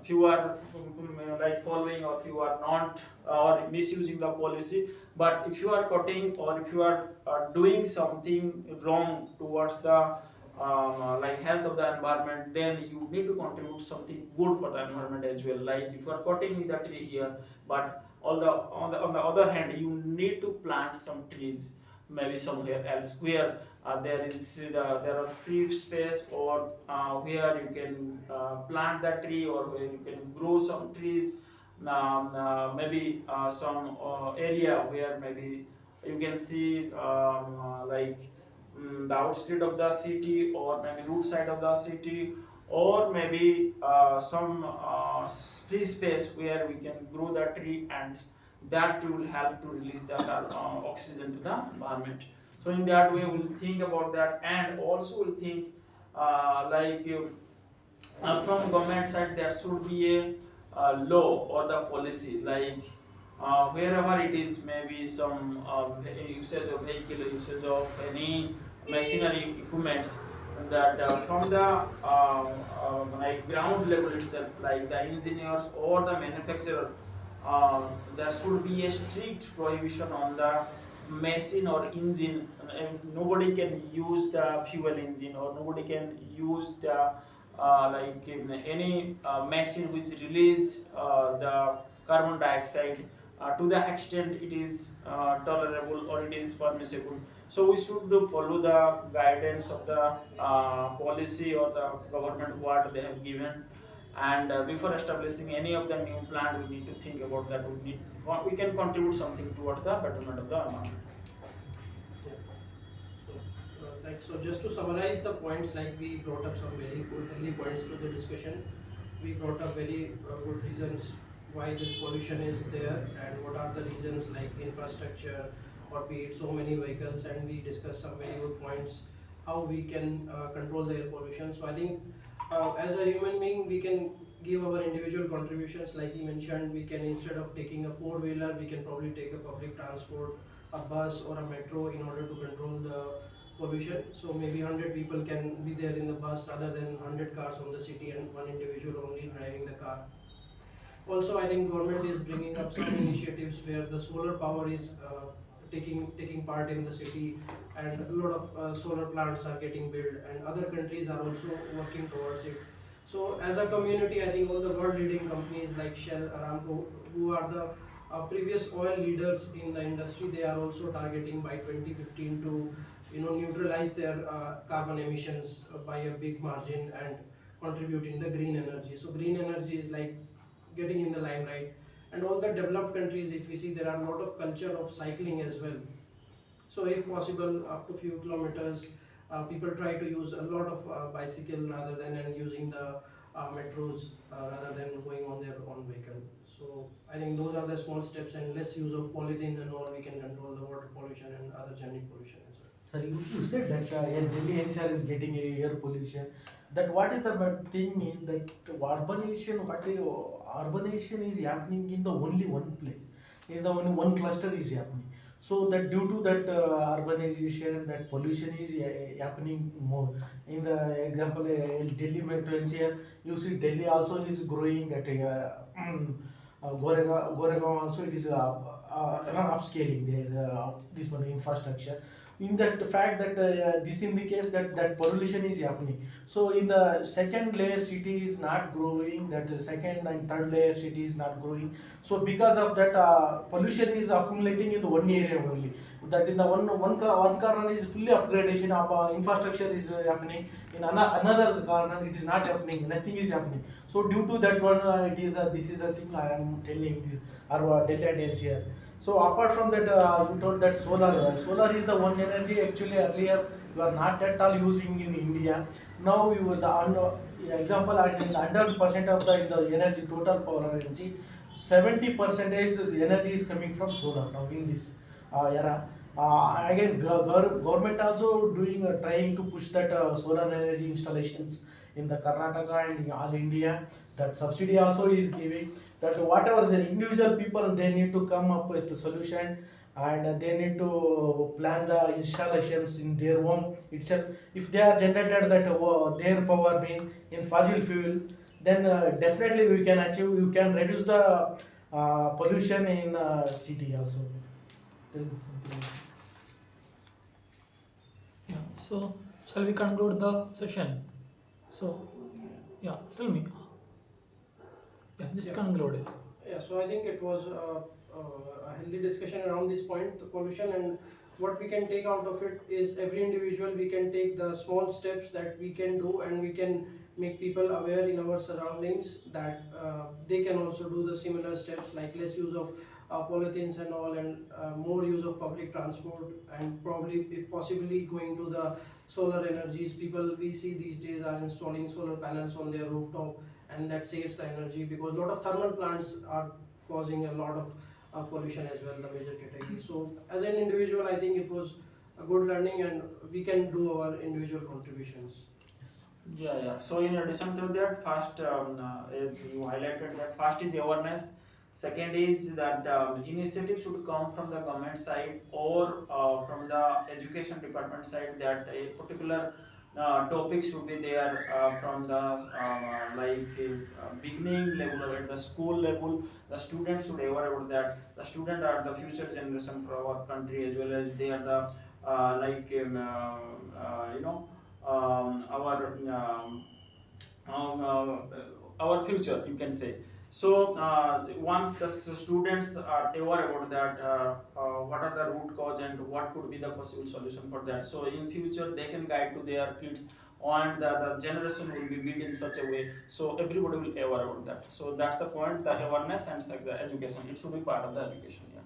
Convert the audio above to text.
if you are like following, or if you are not or misusing the policy. But if you are cutting, or if you are doing something wrong towards the like health of the environment, then you need to contribute something good for the environment as well. Like if you are cutting the tree here, but on the other hand, you need to plant some trees maybe somewhere else where there are free space, or where you can plant that tree, or where you can grow some trees. Maybe some area where maybe you can see the outskirt of the city, or maybe root side of the city, or maybe some free space where we can grow the tree, and that will help to release the oxygen to the environment. So in that way we'll think about that, and also we'll think from government side there should be a law or the policy, like wherever it is, maybe some usage of vehicle, usage of any machinery equipments, that from the like ground level itself, like the engineers or the manufacturer, there should be a strict prohibition on the machine or engine, and nobody can use the fuel engine, or nobody can use the any machine which release the carbon dioxide to the extent it is tolerable or it is permissible. So we should follow the guidance of the policy or the government what they have given. And before establishing any of the new plant, we need to think about that we can contribute something towards the betterment of the environment. Yeah. Thanks. So just to summarize the points, like we brought up some very good healthy points to the discussion. We brought up very good reasons why this pollution is there, and what are the reasons, like infrastructure, or be it so many vehicles, and we discussed some very good points how we can control the air pollution. So I think as a human being, we can give our individual contributions. Like you mentioned, we can, instead of taking a four-wheeler, we can probably take a public transport, a bus or a metro, in order to control the pollution. So maybe 100 people can be there in the bus rather than 100 cars on the city and one individual only driving the car. Also, I think government is bringing up some initiatives where the solar power is taking part in the city, and a lot of solar plants are getting built, and other countries are also working towards it. So as a community, I think all the world leading companies like Shell, Aramco, who are the previous oil leaders in the industry, they are also targeting by 2015 to neutralize their carbon emissions by a big margin, and contribute in the green energy. So green energy is like getting in the limelight. And all the developed countries, if we see, there are a lot of culture of cycling as well. So if possible, up to few kilometers, people try to use a lot of bicycle rather than and using the metros rather than going on their own vehicle. So I think those are the small steps, and less use of polythene and all, we can control the water pollution and other genetic pollution as well. Sir, you said that Delhi NCR is getting a air pollution. That what is the thing in that urbanization is happening in the only one place, in the only one cluster is happening. So that due to that urbanization, that pollution is happening more. In the example, Delhi metro NCR, you see Delhi also is growing at Goregaon also it is upscaling their this one infrastructure. In that fact that this indicates that pollution is happening. So in the second layer city is not growing, that second and third layer city is not growing. So because of that pollution is accumulating in the one area only. That in the one corner is fully upgradation of infrastructure is happening. In another corner it is not happening. Nothing is happening. So due to that one, it is this is the thing I am telling this Delhi and NCR. So apart from that, you told that solar is the one energy actually earlier you are not at all using in India. Now you the example I think 100% of the energy, total power energy, 70% energy is coming from solar now in this era. Again, government also doing trying to push that solar energy installations in the Karnataka and all India. That subsidy also is giving. That whatever the individual people, they need to come up with a solution, and they need to plan the installations in their home itself. If they are generated that their power being in fossil fuel, then definitely we can achieve, you can reduce the pollution in city also. Tell me something. Yeah. So shall we conclude the session? So yeah, tell me. Yeah, just Yeah. conclude it. Yeah, so I think it was a healthy discussion around this point, the pollution, and what we can take out of it is every individual, we can take the small steps that we can do, and we can make people aware in our surroundings that they can also do the similar steps, like less use of polythenes and all, and more use of public transport, and probably if possibly going to the solar energies. People we see these days are installing solar panels on their rooftop, and that saves the energy, because a lot of thermal plants are causing a lot of pollution as well, the major category. So as an individual, I think it was a good learning, and we can do our individual contributions. Yeah, yeah. So in addition to that, first, as you highlighted that first is awareness. Second is that initiative should come from the government side or from the education department side, that a particular topic should be there from the beginning level or at the school level. The students should aware about that. The student are the future generation for our country, as well as they are the you know our our future, you can say. So once the students are aware about that, what are the root cause and what could be the possible solution for that, so in future they can guide to their kids, and the generation will be built in such a way so everybody will aware about that. So that's the point, the awareness and the education, it should be part of the education. Yeah.